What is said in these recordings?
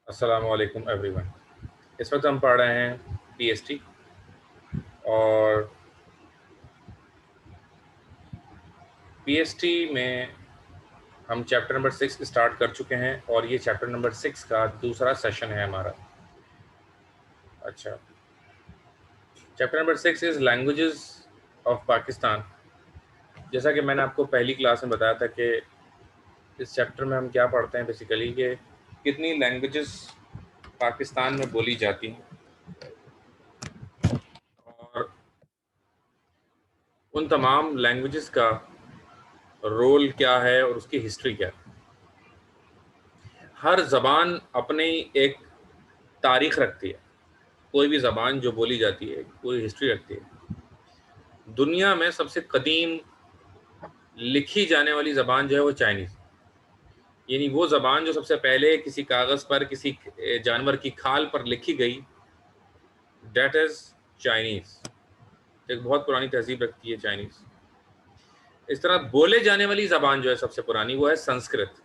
अस्सलामु अलैकुम एवरीवन। इस वक्त हम पढ़ रहे हैं पीएसटी और पीएसटी में हम चैप्टर नंबर 6 स्टार्ट कर चुके हैं और ये चैप्टर नंबर 6 का दूसरा सेशन है हमारा। अच्छा, chapter number 6 is languages of Pakistan. जैसा कि मैंने आपको पहली क्लास में बताया था कि इस चैप्टर में हम क्या पढ़ते हैं बेसिकली कि कितनी लैंग्वेजेस पाकिस्तान में बोली जाती हैं और उन तमाम लैंग्वेजेस का रोल क्या है और उसकी हिस्ट्री क्या है। हर ज़बान अपनी एक तारीख रखती है। कोई भी ज़बान जो बोली जाती है पूरी हिस्ट्री रखती है। दुनिया में सबसे कदीम लिखी जाने वाली ज़बान जो है वो चाइनीज़, यानी वो ज़बान जो सबसे पहले किसी कागज़ पर किसी जानवर की खाल पर लिखी गई, डेट इज़ चाइनीज़। एक बहुत पुरानी तहजीब रखती है चाइनीज़। इस तरह बोले जाने वाली ज़बान जो है सबसे पुरानी वो है संस्कृत,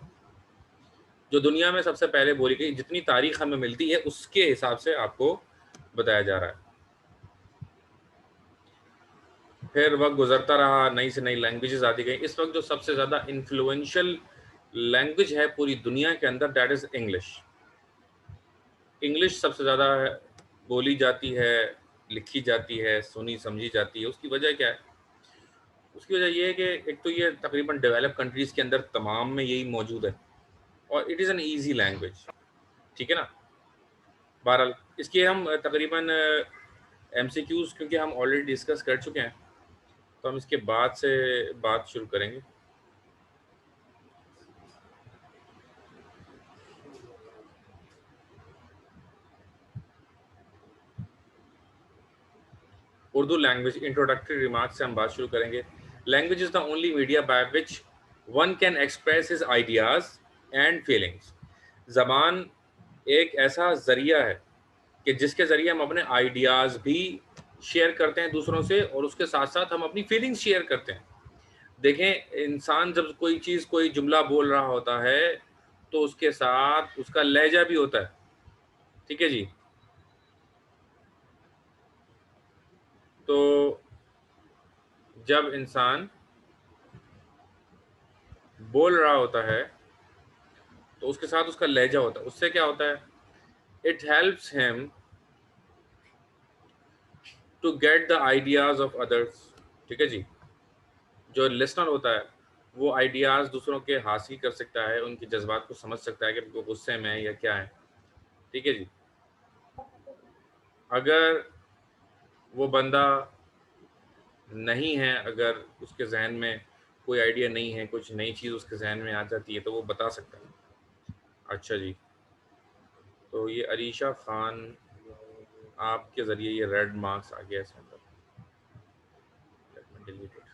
जो दुनिया में सबसे पहले बोली गई। जितनी तारीख हमें मिलती है उसके हिसाब से आपको बताया जा रहा है। फिर वक्त गुजरता रहा, नई से नई लैंग्वेजेस आती गई। इस वक्त जो सबसे ज़्यादा इन्फ्लुएंशियल लैंग्वेज है पूरी दुनिया के अंदर, दैट इज़ इंग्लिश। इंग्लिश सबसे ज़्यादा बोली जाती है, लिखी जाती है, सुनी समझी जाती है। उसकी वजह क्या है? उसकी वजह ये है कि एक तो ये तकरीबन डेवलप कंट्रीज़ के अंदर तमाम में यही मौजूद है और it is an easy language. ठीक है ना? बहरहाल इसके हम तकरीबन एमसीक्यूज़ क्योंकि हम ऑलरेडी डिस्कस कर चुके हैं, तो हम इसके बाद से बात शुरू करेंगे। उर्दू लैंग्वेज इंट्रोडक्टरी रिमार्क्स से हम बात शुरू करेंगे। Language is the only media by which one can express his ideas and feelings. ज़बान एक ऐसा ज़रिया है कि जिसके ज़रिए हम अपने आइडियाज़ भी शेयर करते हैं दूसरों से और उसके साथ साथ हम अपनी फीलिंग्स शेयर करते हैं। देखें, इंसान जब कोई चीज़ कोई जुमला बोल रहा होता है तो उसके साथ उसका लहजा भी होता है। ठीक है जी? तो जब इंसान बोल रहा होता है तो उसके साथ उसका लहजा होता है। उससे क्या होता है? It helps him to get the ideas of others. ठीक है जी? जो लिसनर होता है वो आइडियाज दूसरों के हासिल कर सकता है, उनके जज्बात को समझ सकता है कि वो गुस्से में है या क्या है। ठीक है जी? अगर वो बंदा नहीं है, अगर उसके जहन में कोई आइडिया नहीं है, कुछ नई चीज़ उसके जहन में आ जाती है तो वो बता सकता है। अच्छा जी, तो ये अरीशा खान, आपके ज़रिए ये रेड मार्क्स आ गया इसके अंदर। Let me delete it.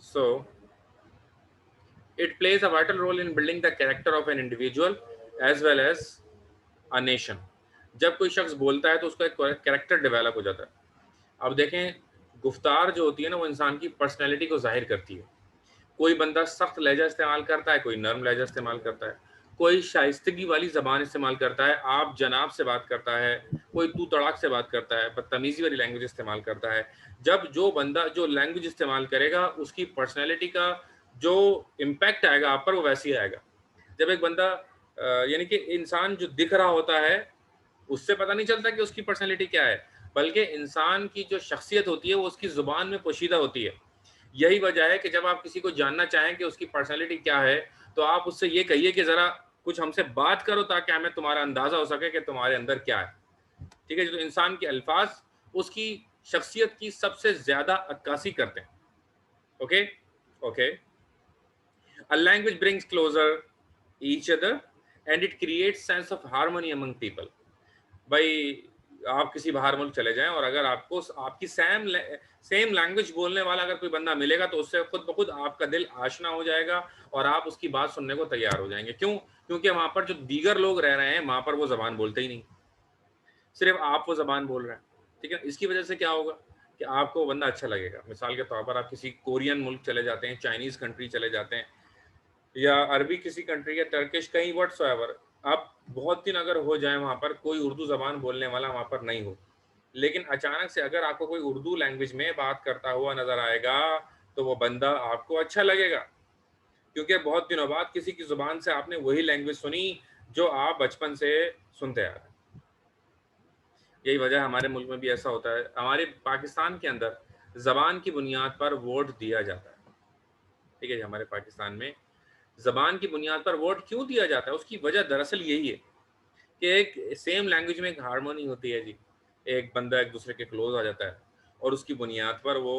So it plays a vital role in building the character of an individual as well as a nation। जब कोई शख्स बोलता है तो उसका एक कैरेक्टर डेवलप हो जाता है। अब देखें, गुफ्तार जो होती है ना वो इंसान की पर्सनैलिटी को जाहिर करती है। कोई बंदा सख्त लहजा इस्तेमाल करता है, कोई नर्म लहजा इस्तेमाल करता है, कोई शाइस्तगी वाली ज़बान इस्तेमाल करता है, आप जनाब से बात करता है, कोई तू तड़ाक से बात करता है, बदतमीज़ी वाली लैंग्वेज इस्तेमाल करता है। जब जो बंदा जो लैंग्वेज इस्तेमाल करेगा उसकी पर्सनैलिटी का जो इम्पैक्ट आएगा आप पर वो वैसे ही आएगा। जब एक बंदा यानी कि इंसान जो दिख रहा होता है उससे पता नहीं चलता कि उसकी पर्सनैलिटी क्या है, बल्कि इंसान की जो शख्सियत होती है वो उसकी ज़ुबान में पोशीदा होती है। यही वजह है कि जब आप किसी को जानना चाहें कि उसकी पर्सनैलिटी क्या है, तो आप उससे ये कहिए कि ज़रा कुछ हमसे बात करो ताकि हमें तुम्हारा अंदाज़ा हो सके कि तुम्हारे अंदर क्या है। ठीक है? तो इंसान के अल्फाज़ उसकी शख्सियत की सबसे ज़्यादा अक्कासी करते हैं। Okay? Okay. A language brings closer each other and it creates sense of harmony among people। भाई, आप किसी बाहर मुल्क चले जाएं और अगर आपको आपकी सेम लैंग्वेज बोलने वाला अगर कोई बंदा मिलेगा तो उससे खुद ब खुद आपका दिल आशना हो जाएगा और आप उसकी बात सुनने को तैयार हो जाएंगे। क्यों? क्योंकि वहां पर जो दीगर लोग रह रहे हैं वहां पर वो जबान बोलते ही नहीं, सिर्फ आप वो जबान बोल रहे हैं। ठीक है? इसकी वजह से क्या होगा कि आपको वो बंदा अच्छा लगेगा। मिसाल के तौर पर आप किसी कोरियन मुल्क चले जाते हैं, चाइनीज़ कंट्री चले जाते हैं या अरबी किसी कंट्री या टर्किश कहीं व्हाटसोएवर, आप बहुत दिन अगर हो जाए वहाँ पर, कोई उर्दू ज़बान बोलने वाला वहाँ पर नहीं हो, लेकिन अचानक से अगर आपको कोई उर्दू लैंग्वेज में बात करता हुआ नज़र आएगा, तो वो बंदा आपको अच्छा लगेगा, क्योंकि बहुत दिनों बाद किसी की ज़ुबान से आपने वही लैंग्वेज सुनी जो आप बचपन से सुनते आ रहे हैं। यही वजह हमारे मुल्क में भी ऐसा होता है। हमारे पाकिस्तान के अंदर ज़बान की बुनियाद पर वोट दिया जाता है, ठीक है जी? हमारे पाकिस्तान में ज़बान की बुनियाद पर वोट क्यों दिया जाता है? उसकी वजह दरअसल यही है कि एक सेम लैंग्वेज में एक हार्मनी होती है जी। एक बंदा एक दूसरे के क्लोज आ जाता है और उसकी बुनियाद पर वो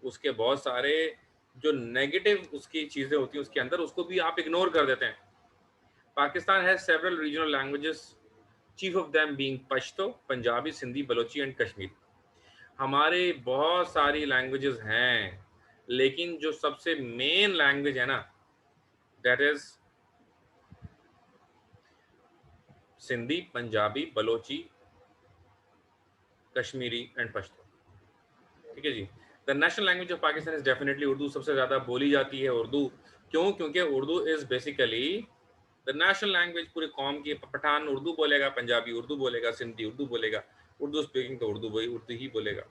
उसके बहुत सारे जो नेगेटिव उसकी चीज़ें होती हैं उसके अंदर, उसको भी आप इग्नोर कर देते हैं। Pakistan has several regional languages, chief of them being Pashto, Punjabi, Sindhi, Balochi and Kashmiri. हमारे बहुत सारी लैंग्वेजेस हैं, लेकिन जो सबसे मेन लैंग्वेज है ना, that is Sindhi, Punjabi, Balochi, Kashmiri and Pashto. ठीक है जी। The national language of Pakistan is definitely Urdu. सबसे ज़्यादा बोली जाती है उर्दू। क्यों? क्योंकि Urdu is basically the national language पूरी कौम की। पठान उर्दू बोलेगा, पंजाबी उर्दू बोलेगा, सिंधी उर्दू बोलेगा, उर्दू स्पीकिंग तो उर्दू ही बोलेगा।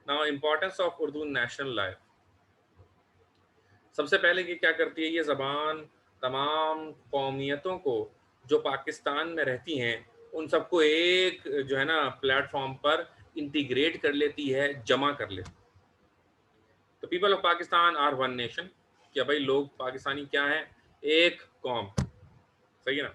Now importance of Urdu national life. सबसे पहले ये क्या करती है ये ज़बान, तमाम कौमियतों को जो पाकिस्तान में रहती हैं, उन सबको एक जो है ना प्लेटफॉर्म पर इंटीग्रेट कर लेती है, जमा कर लेती है। तो people of Pakistan are one nation. क्या भाई लोग पाकिस्तानी क्या हैं? एक कौम। सही है ना?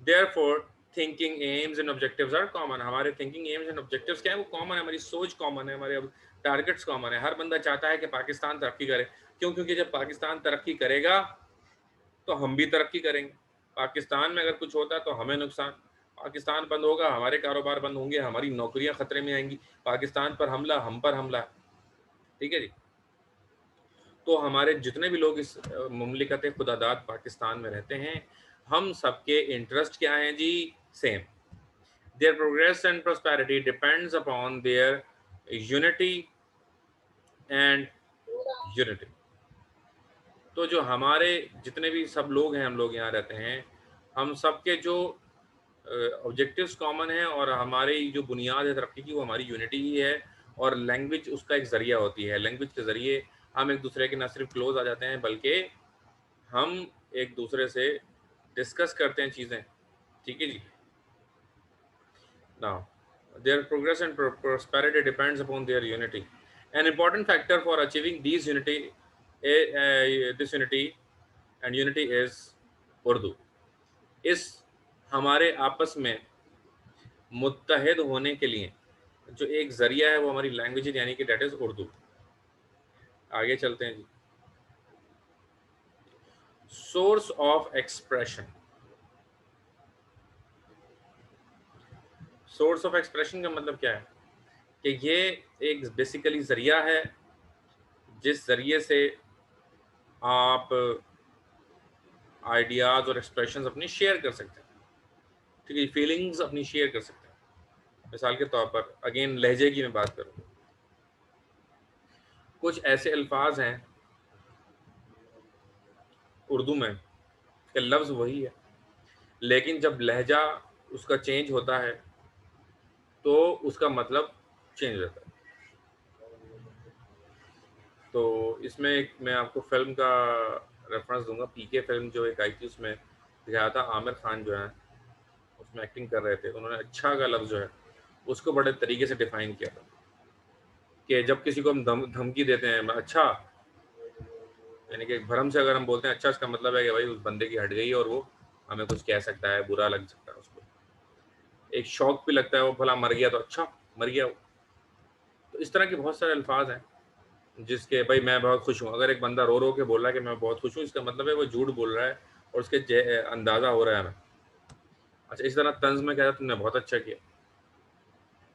Therefore thinking aims and objectives are common. हमारे थिंकिंग एम्स एंड ऑब्जेक्टिव्स क्या है? वो कॉमन है, हमारी सोच कॉमन है, हमारे टारगेट्स कॉमन है। हर बंदा चाहता है कि पाकिस्तान तरक्की करे। क्यों? क्योंकि जब पाकिस्तान तरक्की करेगा तो हम भी तरक्की करेंगे। पाकिस्तान में अगर कुछ होता है तो हमें नुकसान। पाकिस्तान बंद होगा, हमारे कारोबार बंद होंगे, हमारी नौकरियां खतरे में आएंगी। पाकिस्तान पर हमला, हम पर हमला। ठीक है जी। तो हमारे जितने भी लोग इस मुमलिकत खुदादाद पाकिस्तान में रहते हैं, हम सबके इंटरेस्ट क्या हैं जी? Same. Their progress and prosperity depends upon their unity and unity. तो जो हमारे जितने भी सब लोग हैं, हम लोग यहाँ रहते हैं, हम सबके जो ऑब्जेक्टिव्स कॉमन है और हमारी जो बुनियाद है तरक्की की वो हमारी यूनिटी ही है। और लैंग्वेज उसका एक ज़रिया होती है। लैंग्वेज के ज़रिए हम एक दूसरे के ना सिर्फ क्लोज आ जाते हैं, बल्कि हम एक दूसरे से डिस्कस करते हैं चीज़ें। ठीक है जी। Now their progress and prosperity depends upon their unity. An important factor for achieving this unity and unity is Urdu. इस हमारे आपस में मुत्तहिद होने के लिए जो एक ज़रिया है वो हमारी लैंग्वेज है, यानी कि डेट इज़ उर्दू। आगे चलते हैं जी। Source of expression. Source of expression का मतलब क्या है? कि ये एक बेसिकली ज़रिया है जिस ज़रिए से आप आइडियाज़ और एक्सप्रेशंस अपनी शेयर कर सकते हैं। ठीक है, फीलिंग्स अपनी शेयर कर सकते हैं। मिसाल के तौर पर अगेन लहजे की मैं बात करूँ, कुछ ऐसे अल्फाज हैं उर्दू में कि लफ्ज़ वही है, लेकिन जब लहजा उसका चेंज होता है तो उसका मतलब चेंज हो जाता है। तो इसमें एक मैं आपको फ़िल्म का रेफरेंस दूँगा। पीके फ़िल्म जो एक आई थी उसमें दिखाया था, आमिर खान जो है उसमें एक्टिंग कर रहे थे। उन्होंने अच्छा का लफ्ज़ जो है उसको बड़े तरीके से डिफ़ाइन किया था कि जब किसी को हम धमकी देते हैं अच्छा, यानी कि भरम से अगर हम बोलते हैं अच्छा, इसका मतलब है कि भाई उस बंदे की हट गई है और वो हमें कुछ कह सकता है, बुरा लग सकता है उसको। एक शौक भी लगता है, वो भला मर गया तो अच्छा मर गया वो। तो इस तरह के बहुत सारे अल्फाज हैं जिसके भाई मैं बहुत खुश हूँ। अगर एक बंदा रो रो के बोल रहा है कि मैं बहुत खुश हूँ, इसका मतलब है वो झूठ बोल रहा है और उसके अंदाज़ा हो रहा है हमें। अच्छा, इस तरह तंज में कह रहा तुमने बहुत अच्छा किया,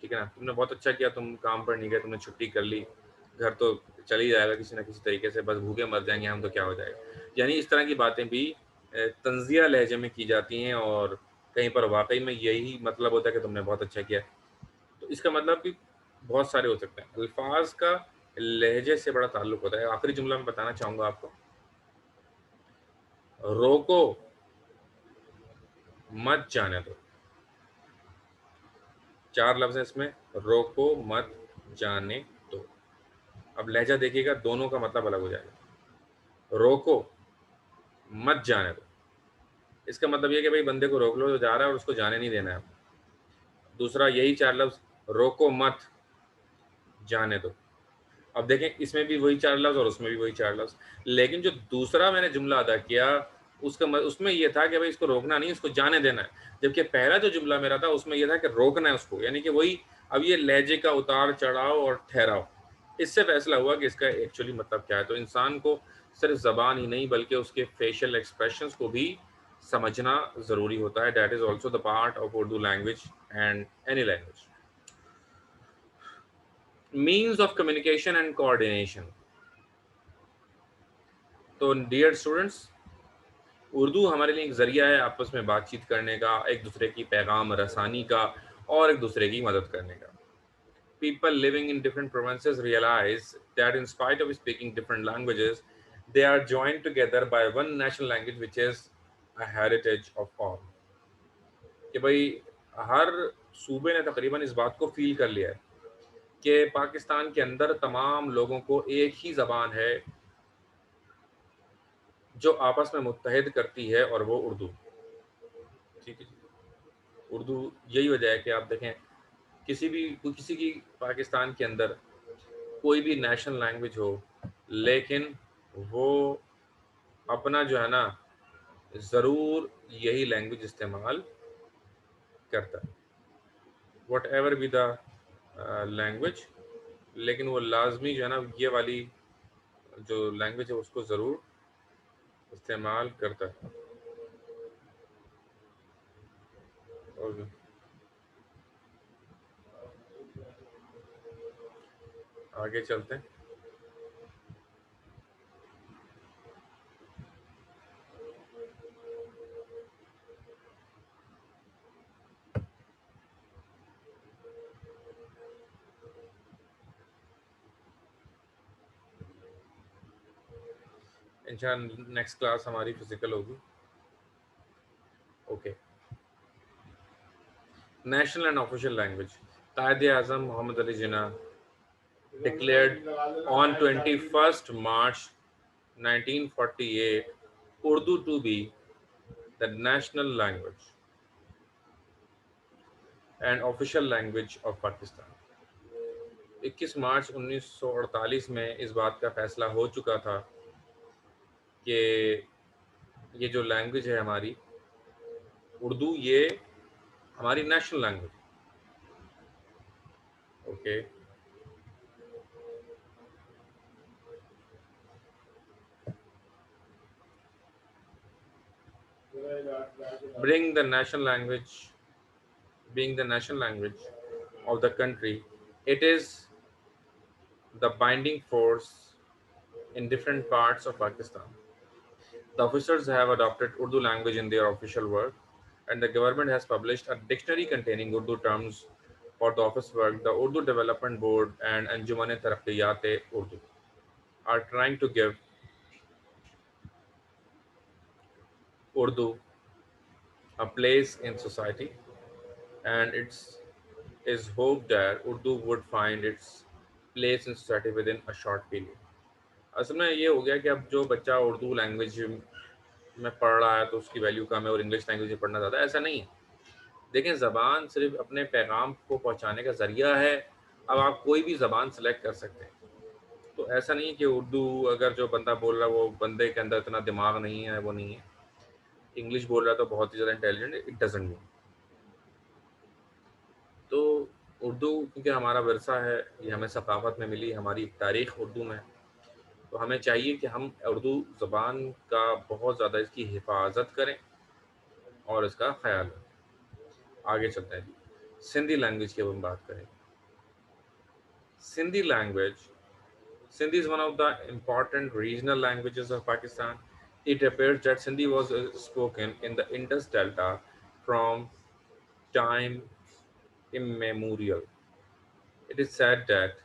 ठीक है ना, तुमने बहुत अच्छा किया, तुम काम पर नहीं गए, तुमने छुट्टी कर ली, घर तो चल ही जाएगा किसी ना किसी तरीके से, बस भूखे मर जाएंगे हम तो क्या हो जाएगा। यानी इस तरह की बातें भी तंजिया लहजे में की जाती हैं और कहीं पर वाकई में यही मतलब होता है कि तुमने बहुत अच्छा किया। तो इसका मतलब भी बहुत सारे हो सकते हैं। अल्फाज का लहजे से बड़ा ताल्लुक होता है। आखिरी जुमला मैं बताना चाहूंगा आपको, रोको मत जाने दो। 4 लफ्ज है इसमें, रोको मत जाने दो। अब लहजा देखिएगा, दोनों का मतलब अलग हो जाएगा। रोको मत जाने दो, इसका मतलब ये कि भाई बंदे को रोक लो जो जा रहा है और उसको जाने नहीं देना है। दूसरा यही 4 लफ्ज, रोको मत जाने दो। अब देखें, इसमें भी वही 4 लफ्ज और उसमें भी वही 4 लफ्ज, लेकिन जो दूसरा मैंने जुमला अदा किया उसमें यह था कि भाई इसको रोकना नहीं, इसको जाने देना है। जबकि पहला जो जुमला मेरा था उसमें यह था कि रोकना है उसको, यानी कि वही। अब ये लहजे का उतार चढ़ाव और ठहराव, इससे फैसला हुआ कि इसका एक्चुअली मतलब क्या है। तो इंसान को सिर्फ जबान ही नहीं बल्कि उसके फेशियल एक्सप्रेशंस को भी समझना ज़रूरी होता है। That is also the part of Urdu language and any language. Means of communication and coordination. तो डियर स्टूडेंट्स, उर्दू हमारे लिए एक ज़रिया है आपस में बातचीत करने का, एक दूसरे की पैगाम रसानी का और एक दूसरे की मदद करने का। People living in different provinces realize that in spite of speaking different languages, they are joined together by one national language which is a heritage of all. कि भाई हर सूबे ने तकरीबन इस बात को फील कर लिया है कि पाकिस्तान के अंदर तमाम लोगों को एक ही ज़बान है जो आपस में मुत्तहिद करती है, और वो उर्दू। ठीक है जी। उर्दू, यही वजह है कि आप देखें, किसी की पाकिस्तान के अंदर कोई भी नेशनल लैंग्वेज हो, लेकिन वो अपना जो है ना, ज़रूर यही लैंग्वेज इस्तेमाल करता है, what ever be the language. लेकिन वो लाजमी जो है ना, ये वाली जो लैंग्वेज है उसको ज़रूर इस्तेमाल करता है। और आगे चलते हैं। इंशाल्लाह नेक्स्ट क्लास हमारी फिजिकल होगी। Okay. National and official language. Quaid Azam Mohammad Ali Jinnah declared on 21st March 1948 Urdu to be the national language and official language of Pakistan। 21 मार्च 1948 में इस बात का फैसला हो चुका था कि ये जो लैंग्वेज है हमारी उर्दू, ये हमारी national language. Okay. bring the national language being the national language of the country, it is the binding force in different parts of Pakistan. The officers have adopted Urdu language in their official work, and the government has published a dictionary containing Urdu terms for the office work. The Urdu Development Board and Anjuman-e Taraqqiyat-e Urdu are trying to give Urdu a place in society, and it's is hoped that Urdu would find its place in society within a short period. असल में ये हो गया कि अब जो बच्चा Urdu language में पढ़ रहा है तो उसकी वैल्यू कम है और इंग्लिश लैंग्वेज में पढ़ना ज़्यादा, ऐसा नहीं है। देखें, ज़बान सिर्फ अपने पैगाम को पहुंचाने का ज़रिया है। अब आप कोई भी ज़बान सेलेक्ट कर सकते हैं। तो ऐसा नहीं है कि उर्दू अगर जो बंदा बोल रहा है वो बंदे के अंदर इतना दिमाग नहीं है, वो नहीं है। इंग्लिश बोल रहा है तो बहुत ही ज़्यादा इंटेलिजेंट है, इट डजंट मीन। तो उर्दू क्योंकि हमारा विरसा है, ये हमें सकाफत में मिली, हमारी तारीख़ उर्दू में है, तो हमें चाहिए कि हम उर्दू ज़बान का बहुत ज़्यादा इसकी हिफाजत करें और इसका ख्याल रखें। आगे चलते हैं जी। सिंधी लैंग्वेज की अब हम बात करें। Sindhi language, Sindhi is one of the important regional languages of Pakistan. It appears that Sindhi was spoken in the Indus Delta from time immemorial. It is said that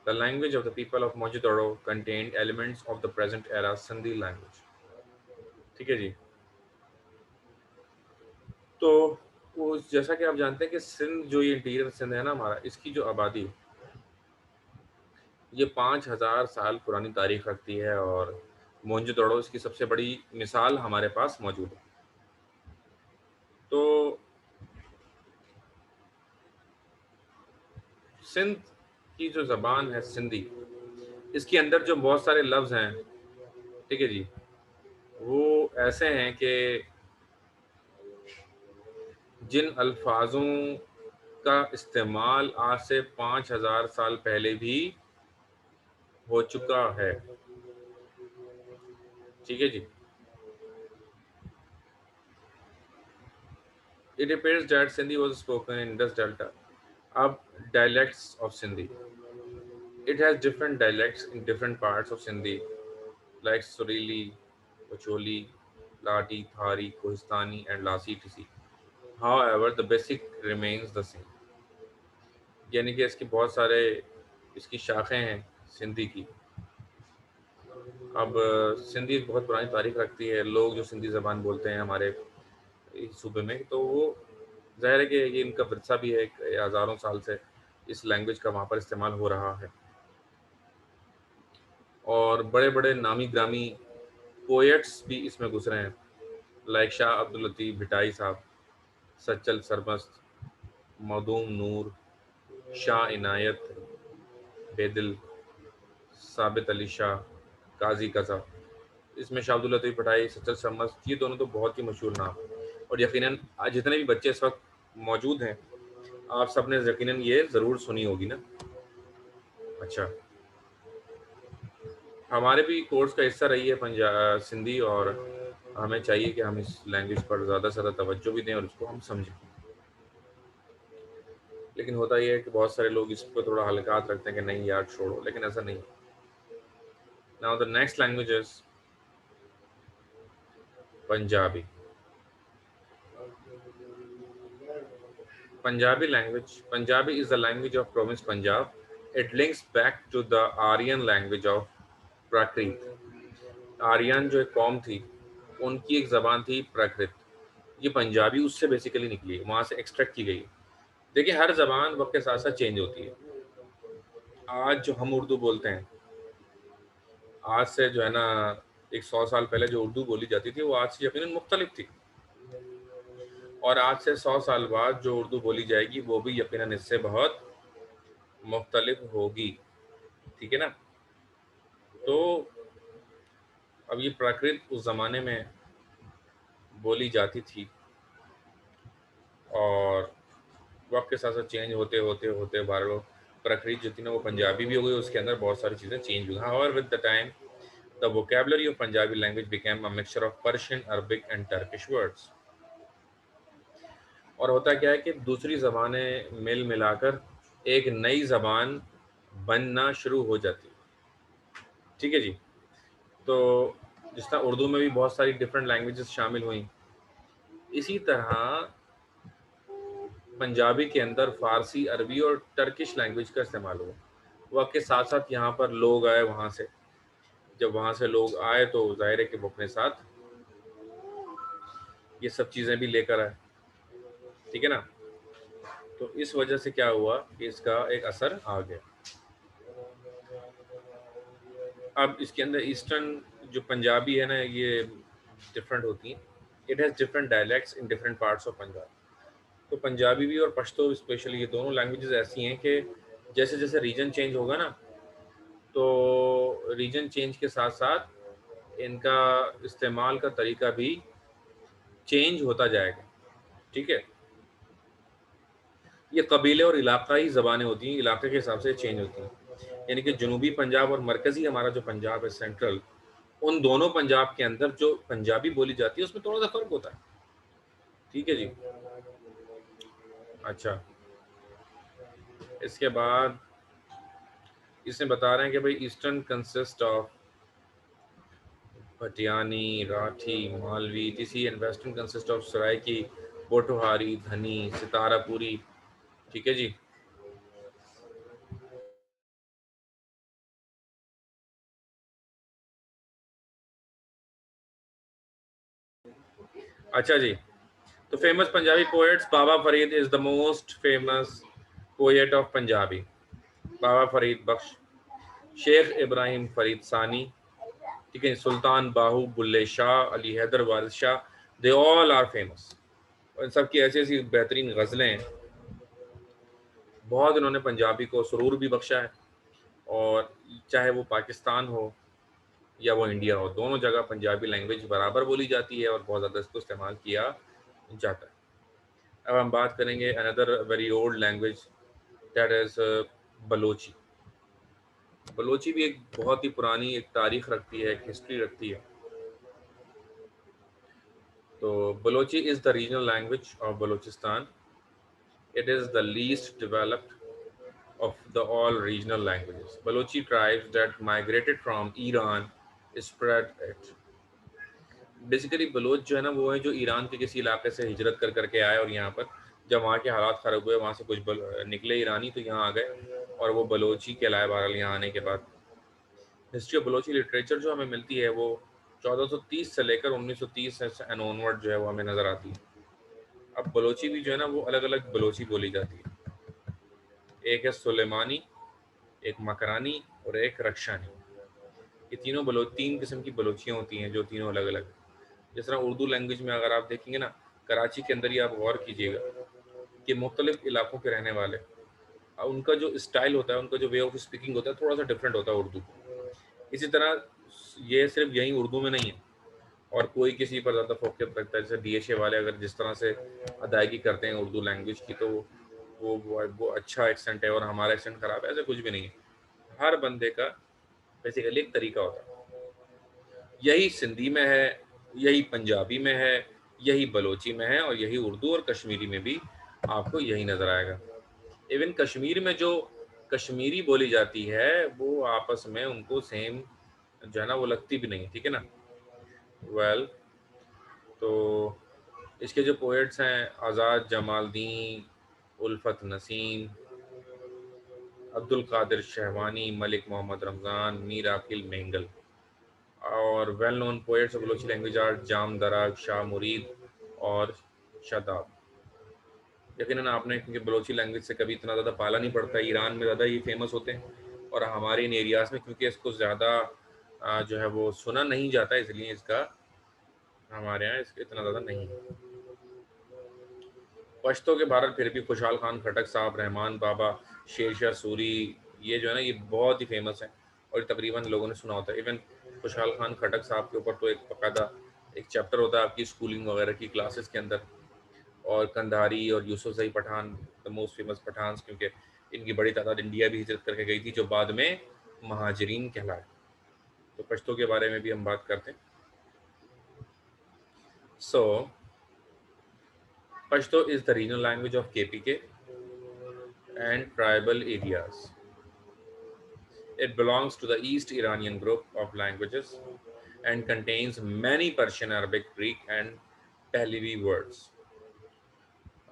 the language of the people of Mohenjo-daro contained elements of the present era Sindhi language. ठीक है जी। तो वो जैसा कि आप जानते हैं कि सिंध जो ये इंटीरियर सिंध है ना हमारा, इसकी जो आबादी ये 5000 साल पुरानी तारीख रखती है और मोहनजोदड़ो इसकी सबसे बड़ी मिसाल हमारे पास मौजूद है। तो सिंध की जो ज़बान है सिंधी, इसके अंदर जो बहुत सारे लफ्ज़ हैं, ठीक है जी, वो ऐसे हैं कि जिन अल्फाजों का इस्तेमाल आज से 5000 साल पहले भी हो चुका है। ठीक है जी। It appears that Sindhi was spoken in Indus Delta. Ab dialects of Sindhi. It has different dialects in different parts of Sindhi, like Surili, Pacholi, Lati, Thari, Kohistani, and Lasi TC. However, the basic remains the same. यानी कि इसके बहुत सारे इसकी शाखें हैं सिंधी की। अब सिंधी बहुत पुरानी तारीख रखती है। लोग जो सिंधी ज़बान बोलते हैं हमारे इस सूबे में, तो वो ज़ाहिर है कि ये इनका विरसा भी है, हज़ारों साल से इस लैंग्वेज का वहाँ पर इस्तेमाल हो रहा है। और बड़े-बड़े नामी-ग्रामी पोएट्स भी इसमें गुज़रे हैं, लाइक शाह अब्दुल लतीफ़ भिटाई साहब, सच्चल सरमस्त, मखदूम नूर, शाह इनायत, बेदिल, साबित अली शाह, काज़ी कज़ा। इसमें शाह अब्दुल लतीफ़ भिटाई, सच्चल सरमस्त, ये दोनों तो बहुत ही मशहूर नाम हैं। और यकीनन आज जितने भी बच्चे इस वक़्त मौजूद हैं, आप सबने यकीनन ये ज़रूर सुनी होगी ना? अच्छा। हमारे भी कोर्स का हिस्सा रही है सिंधी, और हमें चाहिए कि हम इस लैंग्वेज पर ज़्यादा से ज़्यादा तवज्जो भी दें और इसको हम समझें। लेकिन होता ये है कि बहुत सारे लोग इस पे थोड़ा हल्का रखते हैं कि नहीं यार छोड़ो, लेकिन ऐसा नहीं है। Now the next language is Punjabi. Punjabi language. Punjabi is the language of province Punjab. It links back to the Aryan language of प्राकृत। आर्यन जो एक कौम थी, उनकी एक ज़बान थी प्राकृत। ये पंजाबी उससे बेसिकली निकली है, वहाँ से एक्सट्रैक्ट की गई है। देखिए हर ज़बान वक्त के साथ साथ चेंज होती है। आज जो हम उर्दू बोलते हैं, आज से जो है ना एक 100 साल पहले जो उर्दू बोली जाती थी, वो आज से यकीनन मुख्तलिफ थी। और आज से 100 साल बाद जो उर्दू बोली जाएगी, वो भी यकीनन इससे बहुत मुख्तलिफ होगी। ठीक है ना? तो अब ये प्राकृत उस ज़माने में बोली जाती थी और वक्त के साथ साथ चेंज होते होते होते बहरहाल प्राकृत जो थी ना वो पंजाबी भी हो गई, उसके अंदर बहुत सारी चीज़ें चेंज हुई। However with the time the vocabulary of Punjabi language became a mixture of Persian, Arabic and Turkish words. और होता क्या है कि दूसरी ज़बानें मिल मिलाकर एक नई ज़बान बनना शुरू हो जाती है। ठीक है जी। तो जिस तरह उर्दू में भी बहुत सारी डिफरेंट लैंग्वेजेस शामिल हुई, इसी तरह पंजाबी के अंदर फ़ारसी, अरबी और टर्किश लैंग्वेज का इस्तेमाल हुआ। वक़्त के साथ-साथ यहाँ पर लोग आए वहाँ से। जब वहाँ से लोग आए तो ज़ाहिर है कि वो अपने साथ ये सब चीज़ें भी लेकर आए। ठीक है ना? तो इस वजह से क्या हुआ कि इसका एक असर आ गया। अब इसके अंदर ईस्टर्न जो पंजाबी है ना, ये डिफरेंट होती हैं। It has different dialects in different parts of Punjab. तो पंजाबी भी और पश्तो स्पेशली ये दोनों लैंग्वेजेस ऐसी हैं कि जैसे-जैसे रीजन चेंज होगा ना, तो रीजन चेंज के साथ-साथ इनका इस्तेमाल का तरीका भी चेंज होता जाएगा। ठीक है? ये कबीले और इलाकाई ज़बानें होती हैं, इलाके के हिसाब से चेंज होती हैं। यानी कि जनूबी पंजाब और मरकज़ी हमारा जो पंजाब है सेंट्रल, उन दोनों पंजाब के अंदर जो पंजाबी बोली जाती है उसमें थोड़ा-सा फ़र्क होता है। ठीक है जी। अच्छा, इसके बाद इसमें बता रहे हैं कि भाई eastern consist of Patiyani, Rathi, Malvi, टीसी and western consist of Saraiki, Pothohari, Dhani, Sitarapuri. ठीक है जी। अच्छा जी, तो famous Punjabi poets, Baba Farid is the most famous poet of Punjabi. Baba Farid Bakhsh, Shaikh Ibrahim Farid Sani, ठीक है, Sultan Bahu, Bulleh Shah, Ali Haider Waris Shah, they all are famous. और इन सब की ऐसी ऐसी बेहतरीन गज़लें हैं। बहुत इन्होंने पंजाबी को सुरूर भी बख्शा है, और चाहे वो पाकिस्तान हो या वो इंडिया हो, दोनों जगह पंजाबी लैंग्वेज बराबर बोली जाती है और बहुत ज़्यादा इसको इस्तेमाल किया जाता है। अब हम बात करेंगे another very old language, that is Balochi. Balochi भी एक बहुत ही पुरानी एक तारीख रखती है, एक हिस्ट्री रखती है। तो Balochi is the regional language of Balochistan. It is the least developed of the all regional languages. Balochi tribes that migrated from Iran spread it. Basically Baloch जो है ना, वो है जो ईरान के किसी इलाके से हिजरत कर करके आए, और यहाँ पर जब वहाँ के हालात ख़राब हुए, वहाँ से कुछ निकले ईरानी, तो यहाँ आ गए, और वो बलोची कहलाए बहरहाल यहाँ आने के बाद। हिस्ट्री ऑफ बलोची लिटरेचर जो हमें मिलती है वो 1430 से लेकर 1930 एंड ऑनवर्ड जो है वो हमें नज़र आती है। अब बलोची भी जो है ना, वो अलग अलग बलोची बोली जाती है। एक है सुलेमानी, एक मकरानी, और एक रक्षानी। ये तीनों तीन किस्म की बलोचियाँ होती हैं, जो तीनों अलग अलग। जिस तरह उर्दू लैंग्वेज में अगर आप देखेंगे ना, कराची के अंदर ही आप गौर कीजिएगा कि मुख्तलिफ इलाकों के रहने वाले, उनका जो स्टाइल होता है, उनका जो वे ऑफ स्पीकिंग होता है, थोड़ा सा डिफरेंट होता है उर्दू को। इसी तरह ये सिर्फ यही उर्दू में नहीं है, और कोई किसी पर ज़्यादा फोकस रखता है, जैसे डीएशए वाले अगर जिस तरह से अदायगी करते हैं उर्दू लैंग्वेज की, तो वो अच्छा एक्सेंट है और हमारा एक्सेंट खराब है, ऐसा कुछ भी नहीं है। हर बंदे का बेसिकली एक तरीका होता है। यही सिंधी में है, यही पंजाबी में है, यही बलोची में है, और यही उर्दू और कश्मीरी में भी आपको यही नज़र आएगा। इवन कश्मीर में जो कश्मीरी बोली जाती है, वो आपस में उनको सेम जो है ना वो लगती भी नहीं, ठीक है ना। वेल, तो इसके जो पोएट्स हैं, आज़ाद जमालदीन, उल्फत नसीम, अब्दुल कादिर शहवानी, मलिक मोहम्मद रमज़ान, मीर आकिल मेंगल। और well known poets of Balochi language are Jam Durrag, Shah Mureed और शादाब। यकीनन आपने, क्योंकि बलोची लैंग्वेज से कभी इतना ज़्यादा पाला नहीं पड़ता, ईरान में ज़्यादा ये फेमस होते हैं, और हमारे इन एरियाज़ में क्योंकि इसको ज़्यादा जो है वो सुना नहीं जाता, इसलिए इसका हमारे यहाँ इसका इतना ज़्यादा नहीं है। पश्तो के भारत फिर भी खुशहाल खान खटक साहब, रहमान बाबा, शेरशाह सूरी, ये जो है ना ये बहुत ही फेमस है, और तकरीबन लोगों ने सुना होता है। इवन खुशहाल खान खटक साहब के ऊपर तो एक बाकायदा एक चैप्टर होता है आपकी स्कूलिंग वगैरह की क्लासेस के अंदर। और कंधारी और Yusufzai Pathan, the most famous Pathan, क्योंकि इनकी बड़ी तादाद इंडिया भी हिजरत करके गई थी, जो बाद में महाजरीन कहलाए। तो पश्तो के बारे में भी हम बात करते हैं। So Pashto is the regional language of KPK and tribal areas. It belongs to the East Iranian group of languages and contains many Persian, Arabic, Greek and Pahlavi words.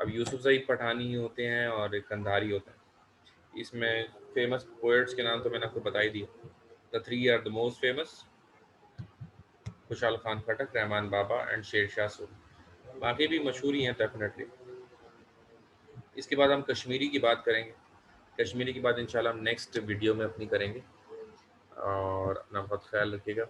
अब यूसुफ जई पठानी ही होते हैं और एक कंधारी होता है। इसमें फेमस पोएट्स के नाम तो मैंने आपको बता ही दिया। The three are the most famous, Khushal Khan Khattak, Rahman Baba and Sher Shah Suri. बाकी भी मशहूर ही हैं डेफिनेटली। इसके बाद हम कश्मीरी की बात करेंगे। कश्मीरी की बात इंशाल्लाह हम नेक्स्ट वीडियो में अपनी करेंगे, और अपना बहुत ख्याल रखिएगा।